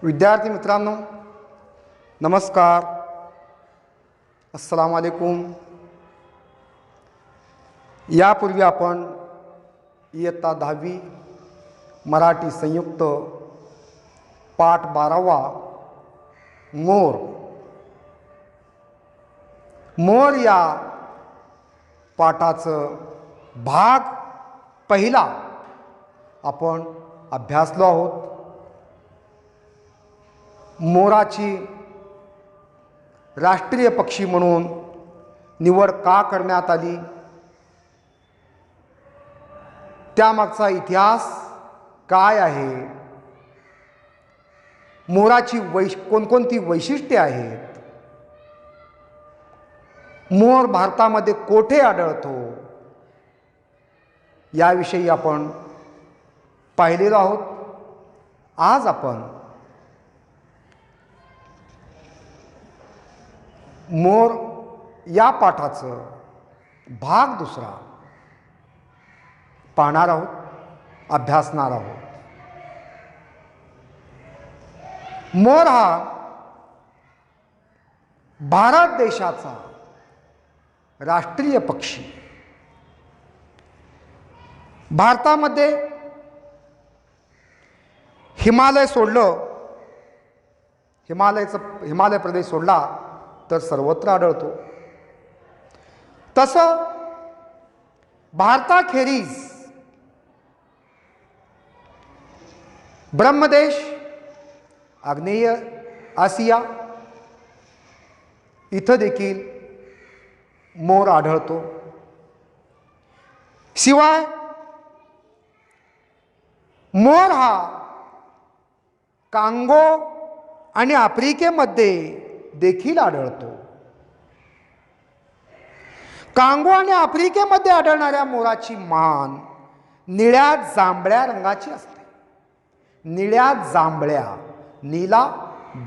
विद्यार्थी मित्रांनो, नमस्कार. अस्सलाम वालेकुम. यापूर्वी आपण इयत्ता 10वी मराठी संयुक्त पाठ 12वा मोर या पाठाचं भाग पहिला आपण अभ्यासलो आहोत. मोराची राष्ट्रीय पक्षी म्हणून निवड का करण्यात आली, त्यामागचा इतिहास काय आहे, मोराची कोणकोणती वैशिष्ट्ये आहेत, मोर भारतामध्ये कोठे आढळतो याविषयी आपण पाहिलेलो आहोत. आज आपण मोर या पाठाचं भाग दुसरा पाहणार आहोत, अभ्यासणार आहोत. मोर हा भारत देशाचा राष्ट्रीय पक्षी. भारतामध्ये हिमालय प्रदेश सोडला तर सर्वत्र आढळतो. तसं भारताखेरीज ब्रह्मदेश, आग्नेय आशिया इथं देखील मोर आढळतो. शिवाय मोर हा कांगो आणि आफ्रिकेमध्ये देखील आढळतो. कांगो आणि आफ्रिकेमध्ये आढळणाऱ्या मोराची मान निळ्या जांभळ्या रंगाची असते. निळ्या जांभळ्या, नीला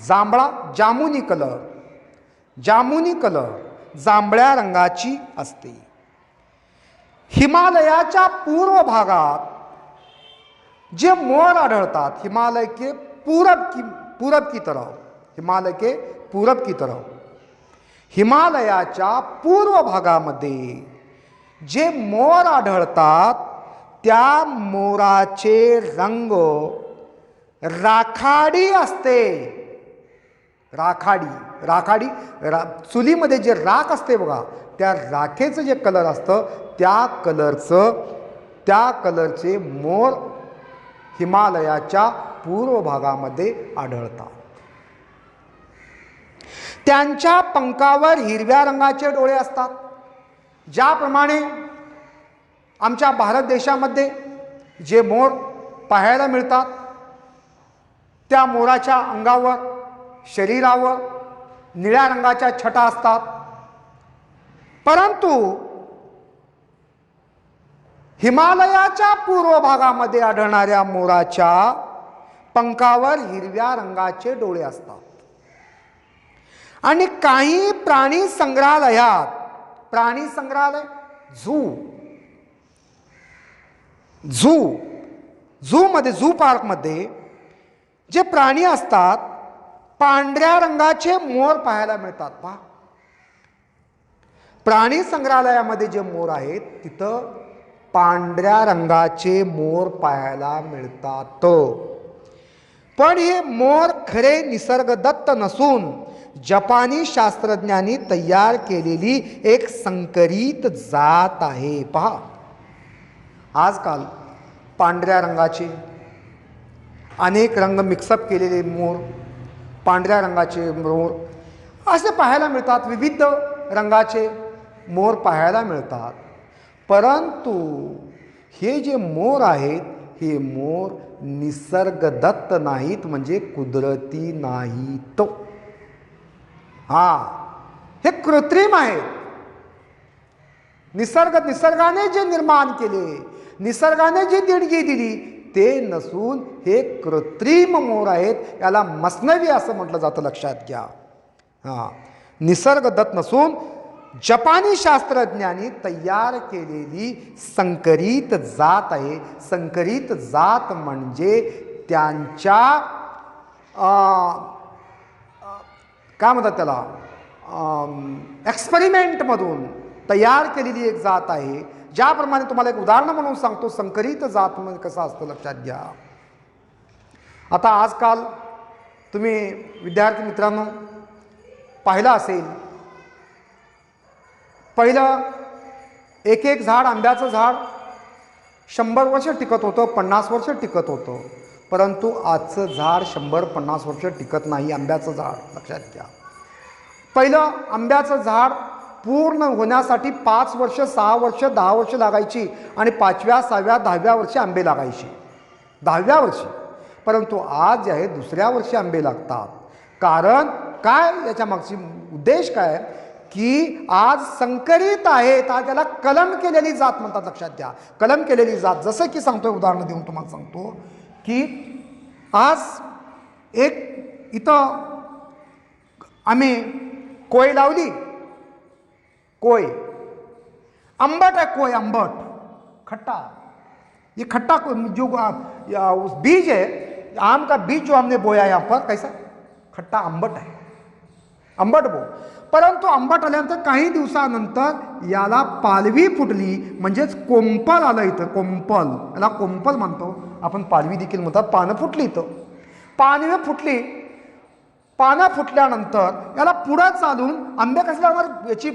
जांभळा, जामुनी कलर जांभळ्या रंगाची असते. हिमालयाच्या पूर्व भागात जे मोर आढळतात, हिमालय के पूरब की तरफ हिमालयाच्या पूर्व भागामध्ये जे मोर आढळतात त्या मोराचे रंग राखाडी असते. राखाडी चुलीमध्ये जे राख असते बघा, त्या राखेचं जे कलर असतं त्या कलरचे मोर हिमालयाच्या पूर्व भागामध्ये आढळतात. त्यांच्या पंखावर हिरव्या रंगाचे डोळे असतात. ज्याप्रमाणे आमच्या भारत देशामध्ये जे मोर पाहायला मिळतात, त्या मोराच्या अंगावर, शरीरावर निळ्या रंगाच्या छटा असतात. परंतु हिमालयाच्या पूर्व भागामध्ये आढळणाऱ्या मोराच्या पंखावर हिरव्या रंगाचे डोळे असतात. आणि काही प्राणी संग्रहालय, झू पार्कमध्ये जे प्राणी असतात, पांढऱ्या रंगाचे मोर पाहायला मिळतात. पहा, प्राणी संग्रहालयामध्ये जे मोर आहेत तिथं पांढऱ्या रंगाचे मोर पाहायला मिळतात. पण हे मोर खरे निसर्गदत्त नसून जपानी शास्त्रज्ञांनी तयार केलेली एक संकरित जात आहे. पहा, आजकाल पांढऱ्या रंगाचे अनेक रंग मिक्सअप केलेले मोर, पांढऱ्या रंगाचे मोर असे पाहायला मिळतात. विविध रंगाचे मोर पाहायला मिळतात. परंतु हे जे मोर आहेत, हे मोर निसर्गदत्त नाहीत, म्हणजे कुदरती नाहीत. हे कृत्रिम आहेत. निसर्गाने जे निर्माण केले, निसर्गाने जी देणगी दिली ते नसून हे कृत्रिम मोर आहेत. याला मस्नवी असं म्हटलं जातं, लक्षात घ्या. निसर्गदत्त नसून जपानी शास्त्रज्ञांनी तयार केलेली संकरित जात आहे. संकरित जात म्हणजे त्यांच्या काय म्हणतात त्याला, एक्सपेरिमेंटमधून तयार केलेली एक जात आहे. ज्याप्रमाणे तुम्हाला एक उदाहरण म्हणून सांगतो, संकरित जात म्हणजे कसं असतं लक्षात घ्या. आता आजकाल तुम्ही विद्यार्थी मित्रांनो पाहिलं असेल, पहिलं एक एक झाड, आंब्याचं झाड 100 वर्ष टिकत होतं, 50 वर्ष टिकत होतं. परंतु आजचं झाड 100-50 वर्ष टिकत नाही. आंब्याचं झाड लक्षात घ्या. पहिलं आंब्याचं झाड पूर्ण होण्यासाठी 5 वर्ष, 6 वर्ष, 10 वर्ष लागायची आणि 5व्या, 6व्या, 10व्या वर्षी आंबे लागायचे, 10व्या वर्षी. परंतु आज जे आहे 2ऱ्या वर्षी आंबे लागतात. कारण काय, याच्या मागची उद्देश काय, की आज संकरित आहेत. आज त्याला कलम केलेली जात म्हणतात. लक्षात घ्या, कलम केलेली जात. जसं की सांगतोय, उदाहरण देऊन तुम्हाला सांगतो की आज एक इथं आम्ही कोय लावली, कोय आंबट है, कोय आंबट खट्टा, ये खट्टा जो बीज है, आम का बीज जो हमने बोया यहाँ पर, कैसा खट्टा आंबट है, आंबट बो. परंतु आंबट आल्यानंतर काही दिवसानंतर याला पालवी फुटली, म्हणजेच कोंपल आलं इथं. कोंपल, याला कोंपल म्हणतो आपण, पालवी देखील म्हणतात. पानं फुटली इथं, पानं फुटली. पानं फुटल्यानंतर याला पुढं चालून आंबे कसे लागणार, याची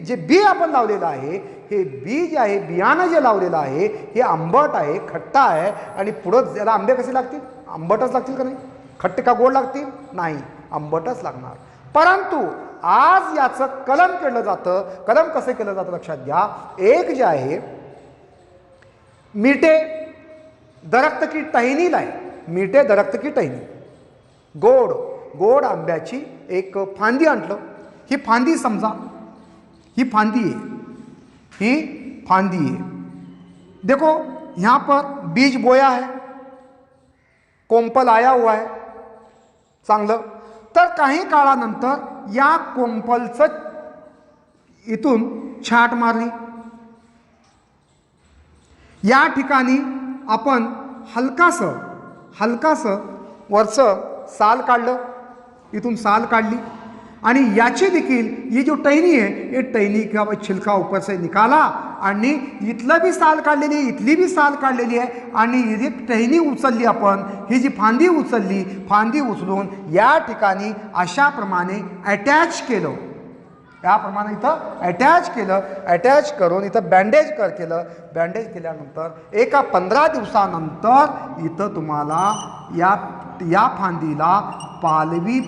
जे बी आपण लावलेलं आहे, हे बी जे आहे, बियाणं जे लावलेलं आहे, हे आंबट आहे, खट्टा आहे. आणि पुढं याला आंबे कसे लागतील, आंबटच लागतील का नाही, खट्टे का गोड लागतील, नाही, आंबटच लागणार. परंतु आज याचं कलम केलं जातं. कलम कसं केलं जातं लक्षात घ्या. एक जे आहे, मीठे दरख्त की टहनी लाए, मीठे दरख्त की टहनी, गोड गोड आंब्याची एक फांदी आणलं. ही फांदी समजा, ही फांदी आहे, ही फांदी है. देखो यहाँ पर बीज बोया है, कोंपल आया हुआ है चांगलं. तर काही काळानंतर या कोंपलचं इथून छाट मारली. या ठिकाणी आपण हलकासं वरचं साल काढलं, इथून साल काढली. आणि याची देखील ही जो टहनी है, ये टहनी का छिलका ऊपर से निकाला आणि इथलं भी साल काढलेली आहे, इथली भी साल काढलेली आहे. आणि ही टहनी उचलली आपण, ही जी फांदी उचलली, फांदी उचलून या ठिकाणी अशाप्रमाणे अटॅच केलं. याप्रमाणे इथं अटॅच केलं. अटॅच करून इथं बँडेज केलं. बँडेज केल्यानंतर एका 15 दिवसानंतर इथं तुम्हाला या फांदीला पालवी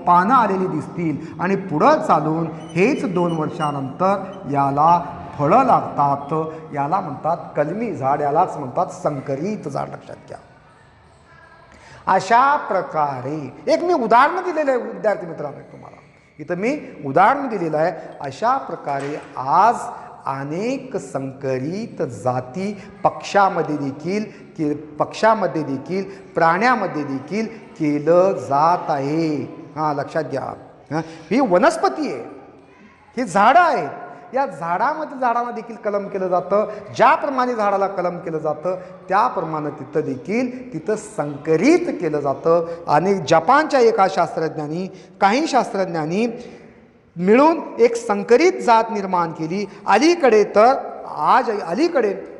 पानं आलेली दिसतील. आणि पुढं चालून हेच 2 वर्षानंतर याला फळं लागतात. याला म्हणतात कलमी झाड, यालाच म्हणतात संकरित झाड. लक्षात घ्या. अशा प्रकारे एक मी उदाहरण दिलेलं आहे विद्यार्थी मित्रांनो, तुम्हाला इथं मी उदाहरण दिलेलं आहे. अशा प्रकारे आज अनेक संकरित जाती पक्षामध्ये देखील प्राण्यामध्ये देखील केलं जात आहे. हां, लक्षात घ्या. ही वनस्पती आहे, ही झाडं आहेत. या झाडांना देखील कलम केलं जातं. ज्याप्रमाणे झाडाला कलम केलं जातं त्याप्रमाणे तिथं संकरित केलं जातं. आणि जपानच्या एका काही शास्त्रज्ञांनी मिळून एक संकरित जात निर्माण केली. अलीकडे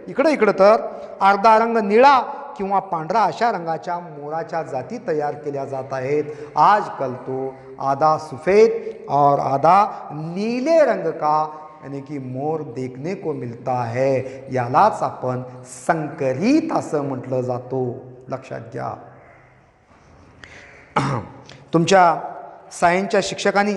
इकडे तर अर्धा रंग निळा किंवा पांढरा अशा रंगाच्या मोराच्या जाती तयार केल्या जात आहेत. आजकल तो आधा सफेद और आधा नीले रंग का यानी कि मोर देखने को मिलता है. यालाच आपण संकरित असं म्हटलं जातो. लक्षात घ्या. तुमच्या सायन्सच्या शिक्षकांनी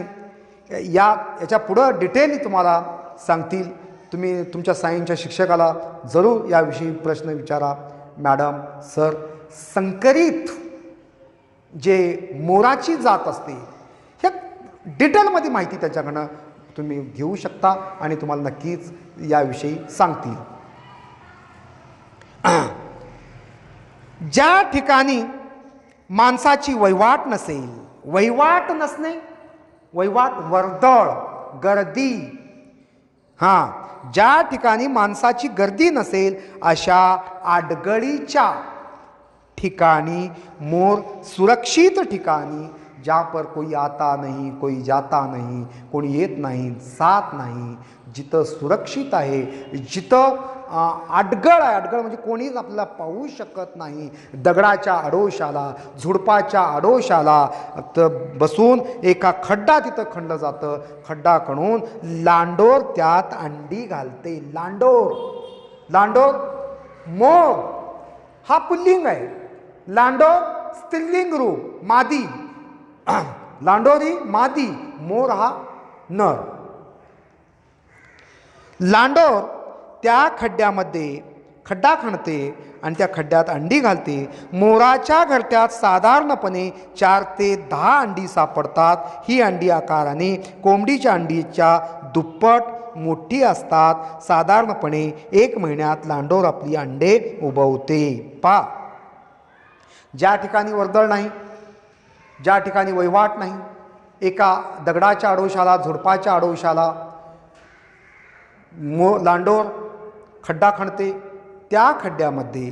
याच्या पुढं डिटेल तुम्हाला सांगतील. तुम्ही तुमच्या सायन्सच्या शिक्षकाला जरूर याविषयी प्रश्न विचारा. मॅडम, सर, संकरित जे मोराची जात असते ह्या डिटेलमध्ये माहिती त्याच्याकडनं तुम्ही घेऊ शकता आणि तुम्हाला नक्कीच याविषयी सांगतील. ज्या ठिकाणी माणसाची वहिवाट नसेल, वहिवाट नसणे, वहिवाट, वर्दळ, गर्दी, हां, ज्या ठिकाणी माणसाची गर्दी नसेल अशा आडगळीच्या ठिकाणी मोर सुरक्षित ठिकाणी, जहाँ पर कोई आता नहीं, कोई जाता नहीं, कोणी येत नाही, जात नाही, जिथं सुरक्षित आहे, जिथं आडगळ आहे, आडगळ म्हणजे कोणीच आपल्याला पाहू शकत नाही, दगडाच्या आडोशाला, झुडपाच्या आडोशाला बसून एका खड्डा तिथं खणलं जातं. खड्डा खणून लांडोर त्यात अंडी घालते. लांडोर, लांडोर मोर हा पुल्लिंग आहे, लांडोर स्त्रीलिंग रूप मादी. लांडोर ही मादी, मोर हा नर. लांडोर त्या खड्ड्यामध्ये खड्डा खणते आणि त्या खड्ड्यात अंडी घालते. मोराच्या घरट्यात साधारणपणे 4 ते 10 अंडी सापडतात. ही अंडी आकाराने कोंबडीच्या अंडीच्या दुप्पट मोठी असतात. साधारणपणे 1 महिन्यात लांडोर आपली अंडे उबवते. पा, ज्या ठिकाणी वर्दळ नाही, ज्या ठिकाणी वहिवाट नाही, एका दगडाच्या आडोशाला, झुडपाच्या आडोशाला लांडोर खड्डा खणते. त्या खड्ड्यामध्ये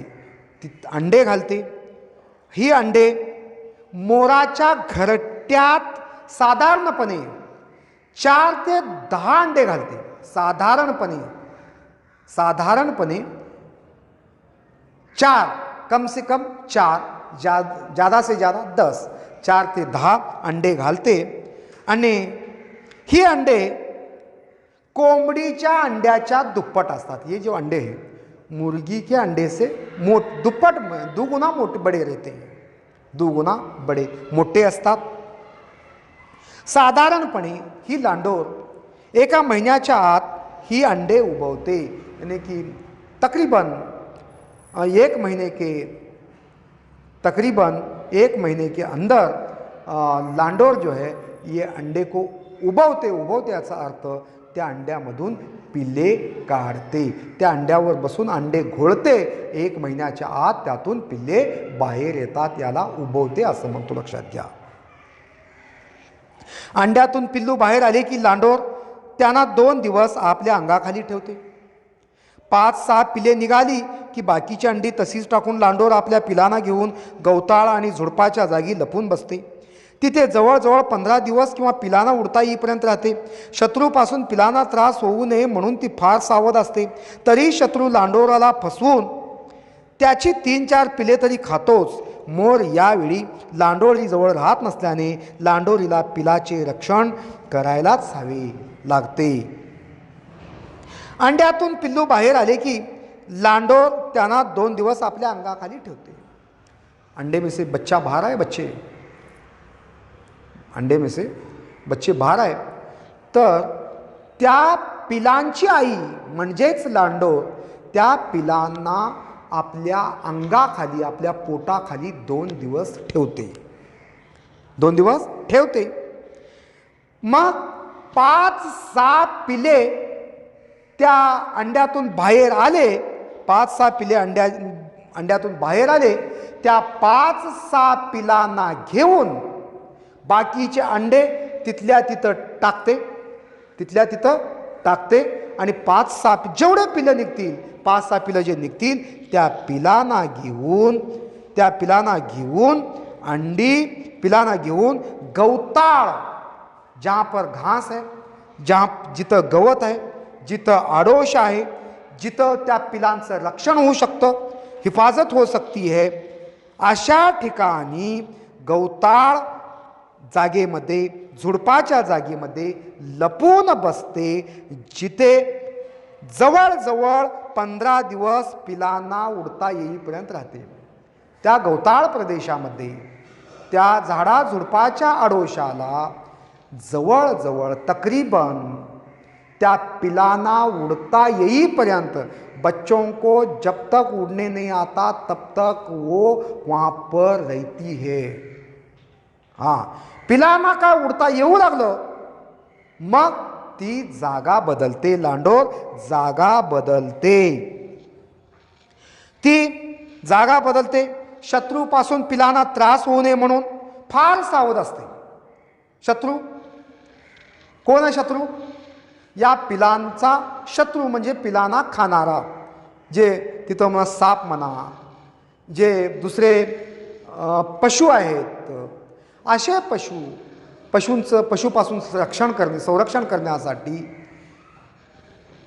ती अंडे घालते. ही अंडे मोराच्या घरट्यात साधारणपणे 4 ते 10 अंडे घालते. साधारणपणे 4, कम से कम 4, ज़्यादा से ज़्यादा 10, 4 ते 10 अंडे घालते. आणि ही अंडे कोंबडीच्या अंड्याच्या दुप्पट असतात. ये जो अंडे हैं मुर्गी के अंडे से दुप्पट, दुगुना मोठे बड़े रहते हैं, दुगुना बड़े मोठे असतात. साधारणपणे ही लांडोर एका महिन्याच्या आत ही अंडे उबवते. यानी कि तकरीबन 1 महीने के अंदर लांडोर जो है ये अंडे को उबवते याचा अर्थ त्या अंड्यामधून पिल्ले काढते. त्या अंड्यावर बसून अंडे घोळते. 1 महिन्याच्या आत त्यातून पिल्ले बाहेर येतात. याला उबवते असं म्हणतो, लक्षात घ्या. अंड्यातून पिल्लू बाहेर आले की लांडोर त्यांना 2 दिवस आपल्या अंगाखाली ठेवते. 5-6 पिले निघाली की बाकीची अंडी तशीच टाकून लांडोर आपल्या पिलांना घेऊन गवताळ आणि झुडपाच्या जागी लपून बसते. तिथे जवळजवळ 15 दिवस किंवा पिलांना उडता येईपर्यंत राहते. शत्रूपासून पिलांना त्रास होऊ नये म्हणून ती फार सावध असते. तरी शत्रू लांडोराला फसवून त्याची 3-4 पिले तरी खातोच. मोर यावेळी लांडोरीजवळ राहत नसल्याने लांडोरीला पिलाचे रक्षण करायलाच हवे लागते. अंड्यातून पिल्लू बाहेर आले की लांडोर त्यांना 2 दिवस आपल्या अंगाखाली ठेवते. अंडे में से बच्चा बाहर आए, अंडे में से बच्चे बाहर आहे तर त्या पिलांची आई म्हणजेच लांडोर त्या पिलांना आपल्या अंगाखाली, आपल्या पोटाखाली 2 दिवस ठेवते. 2 दिवस ठेवते. मग 5-6 पिले त्या अंड्यातून बाहेर आले. 5-6 पिले अंड्यातून बाहेर आले. त्या 5-6 पिलांना घेऊन बाकीचे अंडे तिथल्या तिथं टाकते आणि 5-6 जेवढे पिलं निघतील, 5-6 पिलं जे निघतील त्या पिलांना घेऊन गवताळ, जहाँ पर घास है, जिथं गवत आहे, जिथं आडोश आहे, जिथं त्या पिलांचं रक्षण होऊ शकतं, हिफाजत हो सकती है, अशा ठिकाणी गवताळ जागेमध्ये, झुडपाच्या जागेमध्ये लपून बसते. जिथे जवळजवळ 15 दिवस पिलांना उडता येईपर्यंत राहते. त्या गवताळ प्रदेशामध्ये, त्या झाडा झुडपाच्या आडोशाला जवळजवळ तकरीबन त्या पिलांना उड़ता येईपर्यंत, बच्चों को जब तक उड़ने नहीं आता तब तक वो वहाँ पर रहती है. हाँ, पिलांना का उड़ता येऊ लागलं मग ती जागा बदलते. लांडोर जागा बदलते. शत्रूपासून पिलांना त्रास होऊ नये म्हणून फार सावध असते. शत्रू कोण आहे? या पिलांचा शत्रू म्हणजे पिलांना खाणारा, जे तिथं म्हणा साप म्हणा, जे दुसरे पशु आहेत, असे पशुपासून संरक्षण करण्यासाठी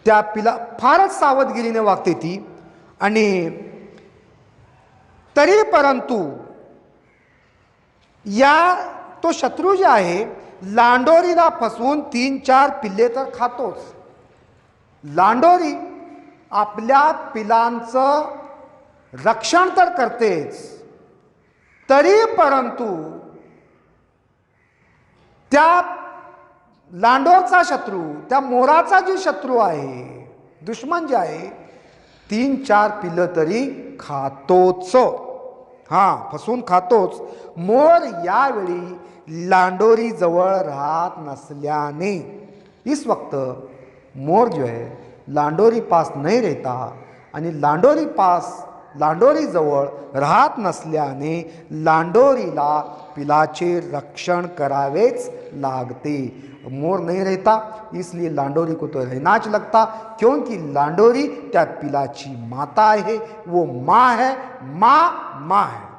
त्या पिला फारच सावधगिरीने वागते ती. आणि तरी परंतु तो शत्रू जे आहे लांडोरीला फसवून 3-4 पिल्ले तर खातोच. लांडोरी आपल्या पिलांचं रक्षण तर करतेच, तरी परंतु त्या लांडोरचा शत्रू, त्या मोराचा जे शत्रू आहे, दुश्मन जे आहे, 3-4 पिल्लं तरी खातोच. फसून खातोच. मोर यावेळी लांडोरी जवळ राहत नसल्याने, इस वक्त मोर जो है लांडोरी पास नहीं रहता आणि लांडोरी जवळ राहत नसल्याने लांडोरीला पिलाचे रक्षण करावेच लागते. मोर नहीं रहता इसलिए लांडोरी को तो रहना लगता, क्योंकि लांडोरी त्या पिलाची माता आहे. वो माँ है, माँ है.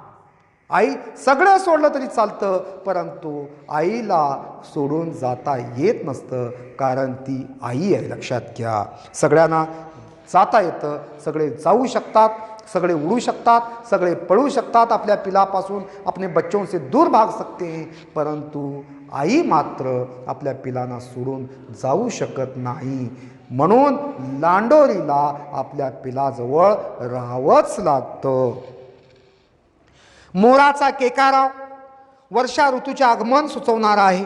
आई सगळं सोडलं तरी चालतं, परंतु आईला सोडून जाता येत नसतं, कारण ती आई आहे. लक्षात घ्या. सगळ्यांना जाता येतं, सगळे जाऊ शकतात, सगळे उड़ू शकतात, सगळे पळू शकतात, आपल्या पिलापासून अपने बच्चों से दूर भाग सकते हैं, परंतु आई मात्र आपल्या पिलांना सोडून जाऊ शकत नाही. म्हणून लांडोरीला आपल्या पिलाजवळ राहावंच लागतं. मोराचा केकाराव वर्षा ऋतूचे आगमन सुचवणारा आहे.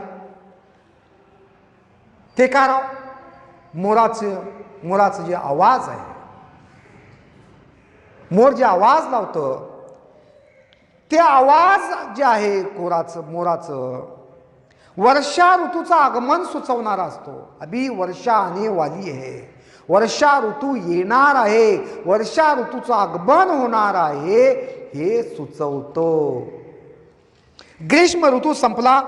केकाराव मोराचं जे आवाज आहे, मोर जे आवाज लावतं, ते आवाज जे आहे मोराचं वर्षा ऋतूचं आगमन सुचवणारा असतो. अभी वर्षा आने वाली है, वर्षा ऋतू येणार आहे, वर्षा ऋतूचं आगमन होणार आहे हे सुचवतो. ग्रीष्म ऋतू संपता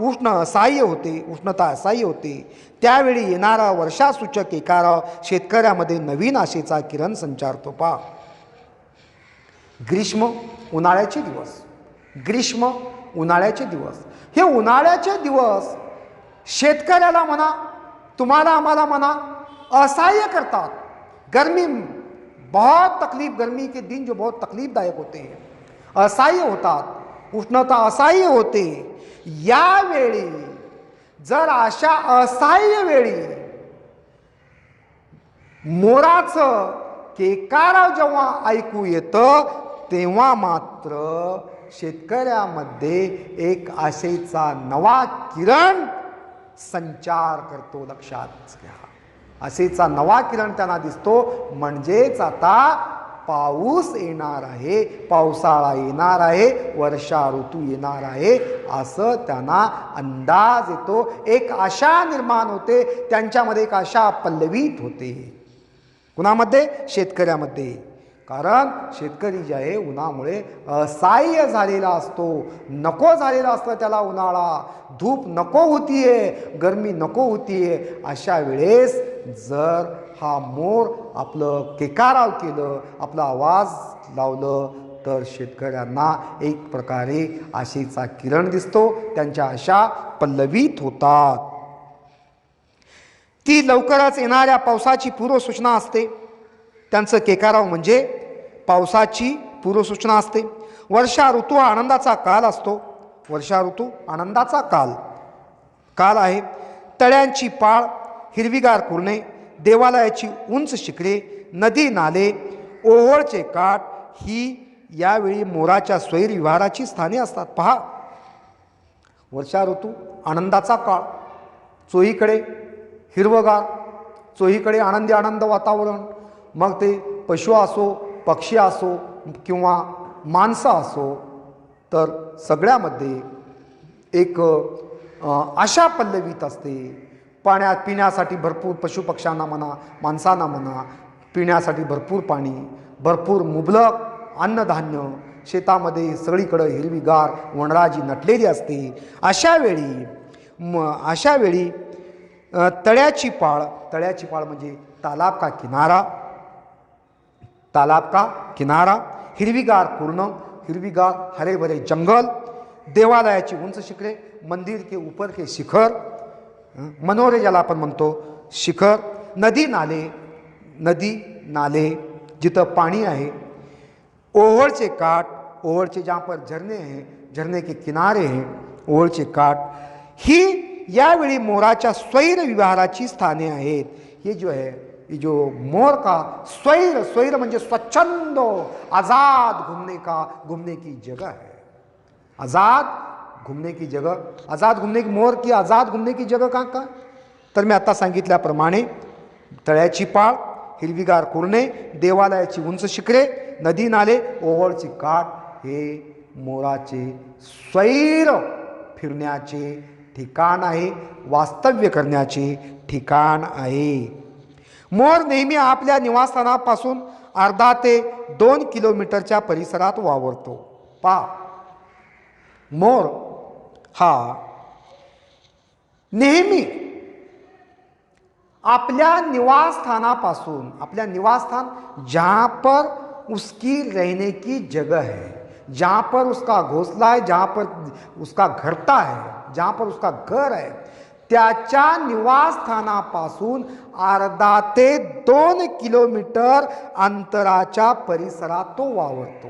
उष्णता असह्य होते. त्यावेळी येणारा वर्षासूचक एकारा शेतकऱ्यामध्ये नवीन आशेचा किरण संचारतो. पहा, ग्रीष्म उन्हाळ्याचे दिवस, हे उन्हाळ्याचे दिवस शेतकऱ्याला म्हणा, तुम्हाला आम्हाला म्हणा, असह्य करतात. गर्मी के दिन जो बहुत तकलीफदायक होते हैं, असह्य होतात, उष्णता असह्य होते. यावेळी जर अशा असह्य वेळी मोराचं केकाराव जेव्हा ऐकू येतं, तेव्हा मात्र शेतकऱ्यामध्ये एक आशेचा नवा किरण संचार करतो. लक्षात घ्या, आशेचा नवा किरण त्यांना दिसतो. म्हणजेच आता पाऊस येणार आहे, पावसाळा येणार आहे, वर्षा ऋतू येणार आहे, असं त्यांना अंदाज येतो. एक आशा निर्माण होते, त्यांच्यामध्ये एक आशा पल्लवित होते. कुणामध्ये? शेतकऱ्यामध्ये. कारण शेतकरी जे आहे उन्हामुळे असहाय्य झालेला असतो, नको झालेला असतं त्याला उन्हाळा, धूप नको होतीये, गरमी नको होतीये. अशा वेळेस जर हा मोर आपलं केकाराव केलं, आपला आवाज लावलं, तर शेतकऱ्यांना एक प्रकारे आशेचा किरण दिसतो, त्यांच्या आशा पल्लवित होतात. ती लवकरच येणाऱ्या पावसाची पूर्वसूचना असते. त्यांचं केकाराव म्हणजे पावसाची पूर्वसूचना असते. वर्षा ऋतू हा आनंदाचा काल असतो. वर्षा ऋतू आनंदाचा काल आहे. तळ्यांची पाळ, हिरवीगार कुरणे, देवालयाची उंच शिखरे, नदी नाले, ओहोळचे काठ ही यावेळी मोराच्या स्वैरविहाराची स्थाने असतात. पहा, वर्षा ऋतू आनंदाचा काळ, चोहीकडे हिरवगार, चोहीकडे आनंद वातावरण. मग ते पशु असो, पक्षी असो किंवा माणसं असो, तर सगळ्यामध्ये एक आशा पल्लवित असते. पाण्यात पिण्यासाठी भरपूर पशुपक्ष्यांना म्हणा, माणसांना म्हणा, पिण्यासाठी भरपूर पाणी, भरपूर मुबलक अन्नधान्य, शेतामध्ये सगळीकडे हिरवीगार वनराजी नटलेली असते. अशा वेळी तळ्याची पाळ, तळ्याची पाळ म्हणजे तालाब का किनारा, तालाब का किनारा, हिरवीगार पूर्ण, हिरवीगार हरे भरे जंगल, देवालयाची उंच शिखरे, मंदिर के ऊपर के शिखर, मनोरे ज्याला आपण म्हणतो शिखर, नदी नाले, नदी नाले जिथं पाणी आहे, ओव्हळचे काठ, ओव्हळचे जहाँ पर झरने हैं, झरने के किनारे हैं, ओव्हळचे काठ, ही यावेळी मोराच्या स्वैर विहाराची स्थाने आहेत. ये जो है, ये जो मोर का स्वैर, स्वैर म्हणजे स्वच्छंद आज़ाद घूमने की जगह है, आज़ाद घूमने की जगह, आज़ाद घूमने की, मोर की आज़ाद घूमने की जगह कहाँ का? तर मी आता सांगितल्याप्रमाणे तळ्याची पाळ, हिरवीगार कुरणे, देवालयाची उंच शिखरे, नदी नाले, ओव्हळची काठ हे मोराचे स्वैर फिरण्याचे ठिकाण आहे, वास्तव्य करण्याचे ठिकाण आहे. मोर नेहमी आपल्या निवासस्थानापासून अर्धा ते 2 किलोमीटरच्या परिसरात वावरतो. पहा, मोर हा नेहमी आपल्या निवासस्थानापासून, अपना निवासस्थान जहाँ पर उसकी रहने की जगह है, जहाँ पर उसका घोंसला है, जहाँ पर उसका घरटा है, जहाँ पर उसका घर है, त्याच्या निवासस्थानापासून अर्धा ते 2 किलोमीटर अंतराच्या परिसरात तो वावरतो.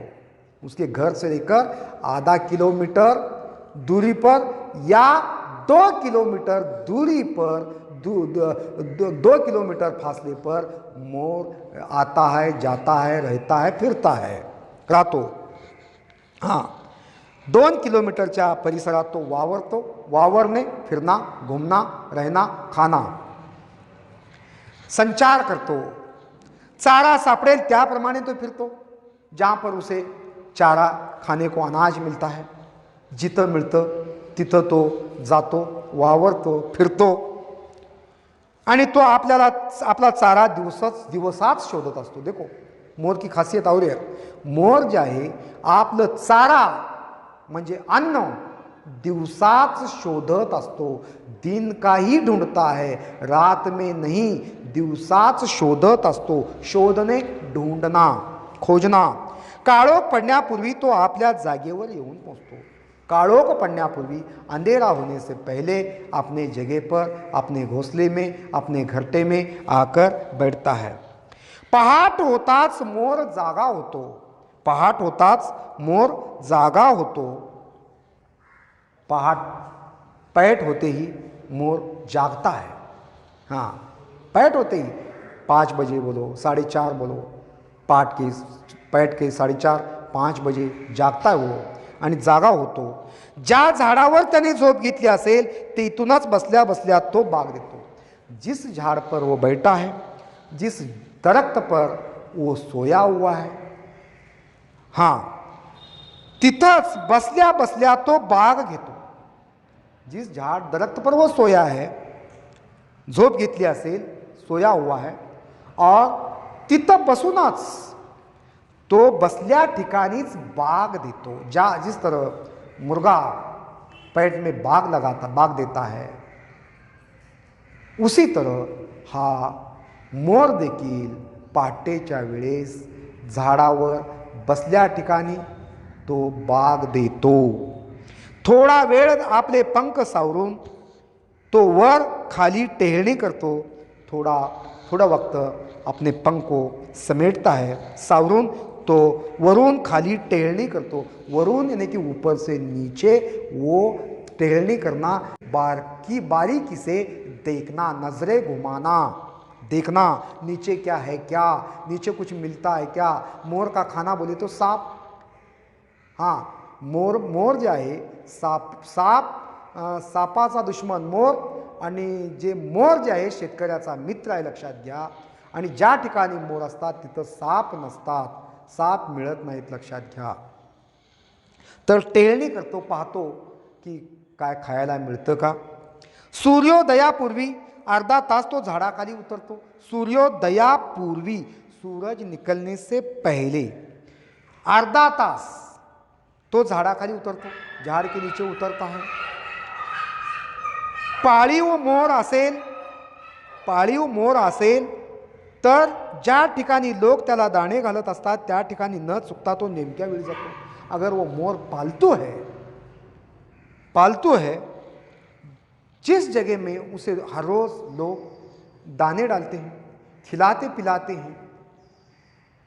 उसके घर से लेकर आधा किलोमीटर दूरी पर या 2 किलोमीटर दूरी पर, 2 किलोमीटर फासले पर मोर आता है, जाता है, रहता है, फिरता है, राहतो. हां, 2 किलोमीटरच्या परिसरात तो वावरतो. वावरणे, फिरना, घूमना, रहना, खाना, संचार करतो. चारा सापडेल त्याप्रमाणे तो फिरतो. जहाँ पर उसे चारा खाने को अनाज मिलता है, जिथं मिळतं तिथं तो जातो, वावरतो, फिरतो आणि तो आपल्याला आपला चारा दिवसात शोधत असतो. देखो, मोर की खासियत और है, मोर जे आहे आपलं चारा म्हणजे अन्न दिवसाच शोधत असतो. दिन का ही ढूंढता है, रात में नहीं, दिवसाच शोधत असतो. शोधणे, ढूंढना, खोजना. काळोख पडण्यापूर्वी तो आपल्या जागेवर येऊन पोहोचतो. काळोख पड़ण्यापूर्वी, अंधेरा होने से पहले अपने जगह पर, अपने घोंसले में, अपने घरटे में आकर बैठता है. पहाट होताच मोर जागा होतो. पहाट होताच मोर जागा होतो. पैठ होते ही मोर जागता है. हाँ, पैठ होते ही 5 बजे बोलो, 4:30 बोलो, पैठ के 4:30-5 बजे जागता है वो आणि जागा होतो. ज्या झाडावर त्याने झोप घेतली असेल ते इथूनच बसल्या बसल्या तो बाग देतो. जिस झाड़ पर वो बैठा है, जिस दरख्त पर वो सोया हुआ है, हाँ, तिथंच बसल्या बसल्या तो बाग घेतो. जिस झाड़ दरख्त पर वो सोया है, झोप घेतली असेल, सोया हुआ है, और तिथं बसूनच तो बसल्या ठिकाणीच बाग देतो. जिस तरह मुर्गा पेट में बाग देता है, उसी तरह हा मोर देखील पहाटेच्या वेळेस झाडावर बसल्या ठिकाणी तो बाग देतो. थोडा वेळ आपले पंख सावरून तो वर खाली टेहळणी करतो. थोड़ा वक्त अपने पंख को समेटता है, सावरून तो वरून खाली टेहळणी करतो. वरून यानी कि ऊपर से नीचे वो टेहळणी करना, बारीकी से देखना, नजरें घुमाना, देखना नीचे क्या है, क्या नीचे कुछ मिलता है क्या. मोर का खाना बोले तो सांप. हाँ, मोर जे आहे सापाचा दुश्मन मोर, आणि जे मोर जे आहे शेतकऱ्याचा मित्र आहे, लक्षात घ्या. आणि ज्या ठिकाणी मोर असतात तिथं साप नसतात, साप मिळत नाहीत, लक्षात घ्या. तर टेहळणी करतो, पाहतो की काय खायला मिळतं का. सूर्योदयापूर्वी अर्धा तास तो झाडाखाली उतरतो. सूर्योदयापूर्वी, सूरज निकलने से पहले अर्धा तास तो झाडाखाली उतरतो, झाड़ के नीचे उतरता है. पाळीव मोर असेल पाळीव मोर असेल तर ज्या ठिकाणी लोक त्याला दाणे घालत असतात त्या ठिकाणी न चुकता तो नेमक्या वेळी जातो. अगर वो मोर पालतू है, जिस जगह में उसे हर रोज लोग दाने डालते हैं, खिलाते पिलाते हैं,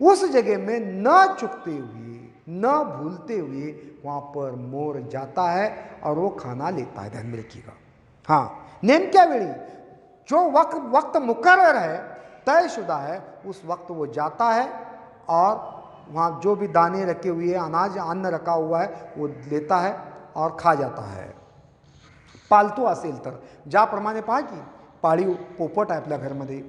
उस जगह में न चुकते हुए, न भूलते हुए वहाँ पर मोर जाता है और वो खाना लेता है. ध्यान में रखिएगा. हाँ, नेमक्या वेळी जो वक्त मुकर्रर है, तयशुदा है, उस वक्त वो जाता है और वहाँ जो भी दाने रखे हुए, अन्न रखा हुआ है वो लेता है और खा जाता है. पालतू असेल तर, ज्याप्रमाणे पहा की पाळीव पोपट आहे आपल्या घरामध्ये,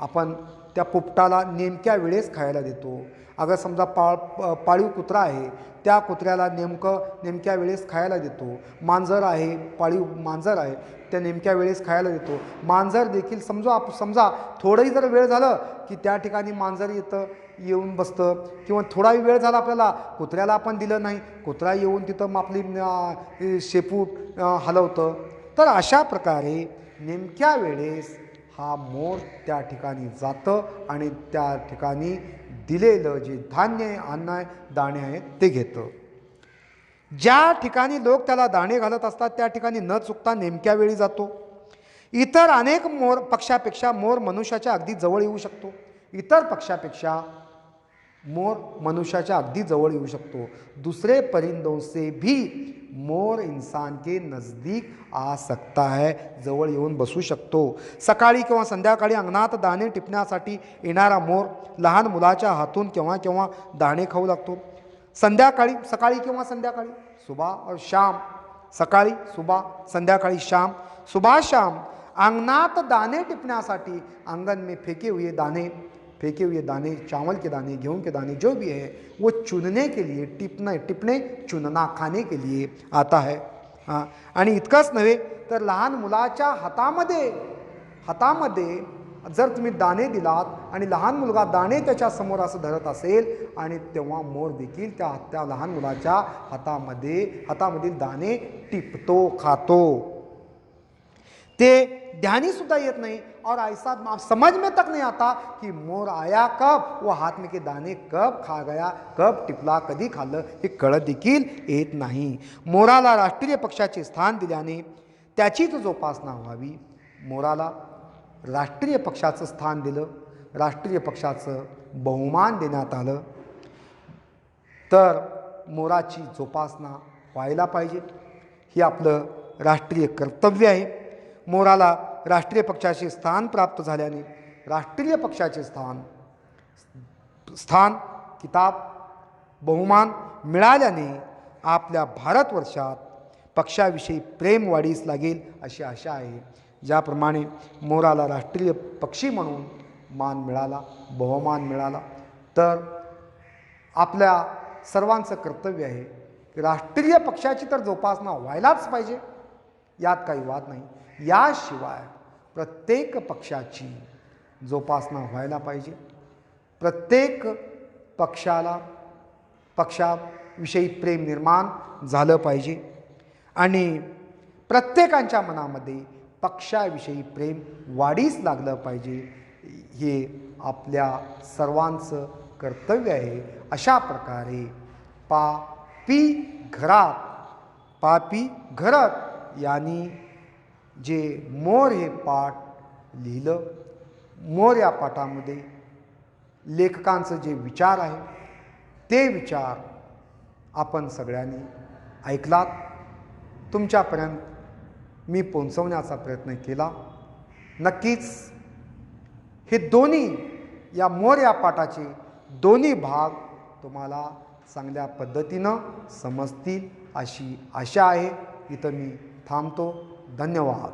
आपण त्या पोपटाला नेमक्या वेळेस खायला देतो. अगर समजा पाळीव कुत्रा आहे, त्या कुत्र्याला नेमक्या वेळेस खायला देतो. मांजर आहे, पाळीव मांजर आहे, त्या नेमक्या वेळेस खायला देतो. मांजर देखील समजा थोडंही जर वेळ झालं की त्या ठिकाणी मांजर येऊन बसतं, किंवा थोडाही वेळ झाला आपल्याला कुत्र्याला आपण दिलं नाही, कुत्रा येऊन तिथं आपली शेपूट हलवतं. तर अशा प्रकारे नेमक्या वेळेस हा मोर त्या ठिकाणी जातं आणि त्या ठिकाणी दिलेलं जे धान्य आहे, अन्न आहे, दाणे आहेत ते घेतं. ज्या ठिकाणी लोक त्याला दाणे घालत असतात त्या ठिकाणी न चुकता नेमक्या वेळी जातो. इतर अनेक पक्षापेक्षा मोर मनुष्याच्या अगदी जवळ येऊ शकतो. इतर पक्षापेक्षा मोर मनुष्याच्या अगदी जवळ येऊ शकतो. दूसरे परिंदों से भी मोर इंसान के नजदीक आ सकता है, जवळ येऊन बसू शकतो. सकाळी किंवा संध्याकाळी अंगणात दाणे टिपण्यासाठी येणारा मोर लहान मुलाच्या हातून केव्हा केव्हा दाणे खाऊ लागतो. सकाळी किंवा संध्याकाळी, सुबह और शाम, सकाळी सुबह, संध्याकाळी शाम. सुबह शाम अंगणात दाणे टिपण्यासाठी, आंगन में फेंके हुए दाने, चावल के दाने, गेहूं के दाने, जो भी है वो चुनने के लिए, टिपणे चुनना, खाने के लिए आता है. हाँ, आणि इतकंच नव्हे तर लहान मुलाच्या हातामध्ये जर तुम्ही दाणे दिलात आणि लहान मुलगा दाणे त्याच्या समोर असं धरत असेल आणि तेव्हा मोर देखील त्या लहान मुलाच्या हातामधील दाणे टिपतो, खातो. ते ध्यानी सुद्धा येत नाही और ऐसा समझ में तक नहीं आता कि मोर आया कब, वो हाथ में के दाने कब खा गया, कब टिपला, कधी खाल्लं, हे कळत देखील येत नाही. मोराला राष्ट्रीय पक्षाचे स्थान दिल्याने त्याचीच जोपासना व्हावी. मोराला राष्ट्रीय पक्षाचं स्थान दिलं, राष्ट्रीय पक्षाचं बहुमान देण्यात आलं, तर मोराची जोपासना व्हायला पाहिजे. हे आपलं राष्ट्रीय कर्तव्य आहे. मोराला राष्ट्रीय पक्षाचे स्थान प्राप्त झाल्याने, राष्ट्रीय पक्षाचे स्थान किताब बहुमान मिळाल्याने आपल्या भारतवर्षात पक्षाविषयी प्रेम वाढीस लागेल अशी आशा आहे. ज्याप्रमाणे मोराला राष्ट्रीय पक्षी म्हणून मान मिळाला, बहुमान मिळाला, तर आपल्या सर्वांचं कर्तव्य आहे की राष्ट्रीय पक्षाची तर जोपासना व्हायलाच पाहिजे, यात काही वाद नाही. याशिवाय प्रत्येक पक्षाची जोपासना व्हायला पाहिजे. प्रत्येक पक्षाविषयी प्रेम निर्माण झालं पाहिजे आणि प्रत्येकाच्या मनामध्ये पक्षाविषयी प्रेम वाढीस लागलं पाहिजे. हे आपल्या सर्वांचं कर्तव्य आहे. अशा प्रकारे पापी घरात यांनी जे मोर हे पाठ लिहिलं, मोर या पाठामध्ये लेखकांचं जे विचार आहे ते विचार आपण सगळ्यांनी ऐकलात. तुमच्यापर्यंत मी पोहोचवण्याचा प्रयत्न केला. नक्कीच हे दोन्ही या मोर या पाठाचे दोन्ही भाग तुम्हाला चांगल्या पद्धतीनं समजतील अशी आशा आहे. इथं मी थांबतो. धन्यवाद.